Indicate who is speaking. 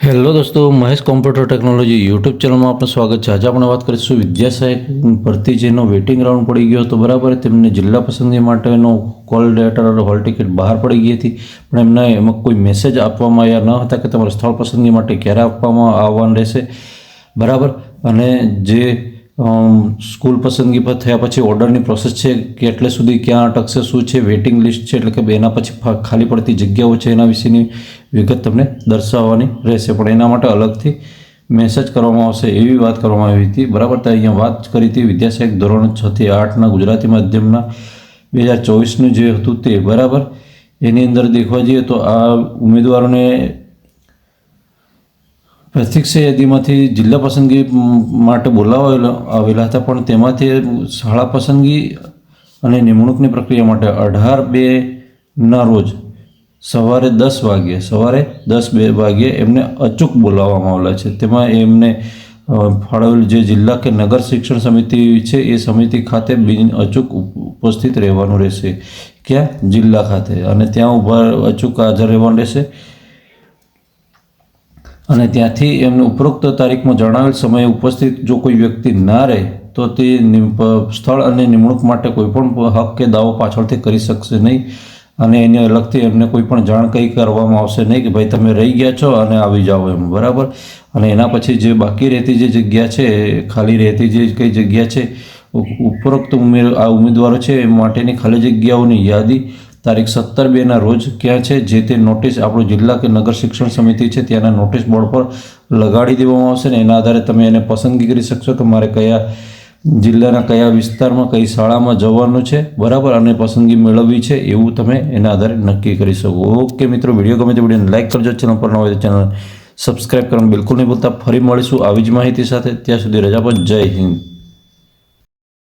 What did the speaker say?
Speaker 1: Hello દોસ્તો, Mahesh computer technology YouTube ચેનલમાં આપનું સ્વાગત છે। આજે આપણે વાત કરીશું વિદ્યા સહાયક ભરતી જેનો વેઇટિંગ રાઉન્ડ પડી ગયો હતો બરાબર। તેમને જિલ્લા પસંદગી માટેનો કોલ લેટર અને હોલ ટિકિટ બહાર પડી ગઈ હતી, પણ એમને એમાં કોઈ મેસેજ આપવામાં આવ્યા ન હતા કે તમારે સ્થળ પસંદગી માટે ક્યારે આપવામાં આવવાનું રહેશે બરાબર। અને જે સ્કૂલ પસંદગી પર થયા પછી ઓર્ડરની પ્રોસેસ છે કે એટલે સુધી ક્યાં અટકશે, શું છે વેઇટિંગ લિસ્ટ છે એટલે કે એના પછી ખાલી પડતી જગ્યાઓ છે એના વિશેની વિગત તમને દર્શાવવાની રહેશે, પણ એના માટે અલગથી મેસેજ કરવામાં આવશે એવી વાત કરવામાં આવી હતી બરાબર। તો અહીંયા વાત કરી હતી વિદ્યા સહાયક ધોરણ 6 થી 8ના ગુજરાતી માધ્યમના 2024નું જે હતું તે બરાબર। એની અંદર દેખવા જઈએ તો આ ઉમેદવારોને પ્રત્યક્ષ યાદીમાંથી જિલ્લા પસંદગી માટે બોલાવવામાં આવેલા હતા, પણ તેમાંથી શાળા પસંદગી અને નિમણૂકની પ્રક્રિયા માટે 18/2ના રોજ સવારે 10 વાગ્યે એમને અચૂક બોલાવવામાં આવેલા છે। તેમાં એમને ફાળવેલ જે જિલ્લા કે નગર શિક્ષણ સમિતિ છે એ સમિતિ ખાતે અચૂક ઉપસ્થિત રહેવાનું રહેશે, ક્યાં જિલ્લા ખાતે, અને ત્યાં અચૂક હાજર રહેવાનું રહેશે। અને ત્યાંથી એમને ઉપરોક્ત તારીખમાં જણાવેલ સમયે ઉપસ્થિત જો કોઈ વ્યક્તિ ના રહે તો તે સ્થળ અને નિમણૂક માટે કોઈપણ હક કે દાવો પાછળથી કરી શકશે નહીં, અને એની અલગથી એમને કોઈ પણ જાણ કંઈ કરવામાં આવશે નહીં કે ભાઈ તમે રહી ગયા છો અને આવી જાઓ એમ બરાબર। અને એના પછી જે બાકી રહેતી જે જગ્યા છે, ખાલી રહેતી જે કઈ જગ્યા છે, ઉપરોક્ત આ ઉમેદવારો છે એ માટેની ખાલી જગ્યાઓની યાદી તારીખ 17/2ના રોજ ક્યાં છે જે તે નોટિસ આપણું જિલ્લા કે નગર શિક્ષણ સમિતિ છે ત્યાંના નોટિસ બોર્ડ પર લગાડી દેવામાં આવશે, ને એના આધારે તમે એને પસંદગી કરી શકશો કે મારે કયા જિલ્લાના કયા વિસ્તારમાં કઈ શાળામાં જવાનું છે બરાબર, અને પસંદગી મેળવવી છે એવું તમે એના આધારે નક્કી કરી શકો। ઓકે મિત્રો, વિડીયો ગમે તો વિડીયોને લાઇક કરજો, ચેનલ પર ન હોય તો ચેનલ સબસ્ક્રાઈબ કરવાનું બિલકુલ નહીં ભૂલતા। ફરી મળીશું આવી જ માહિતી સાથે, ત્યાં સુધી રજા પર, જય હિન્દ।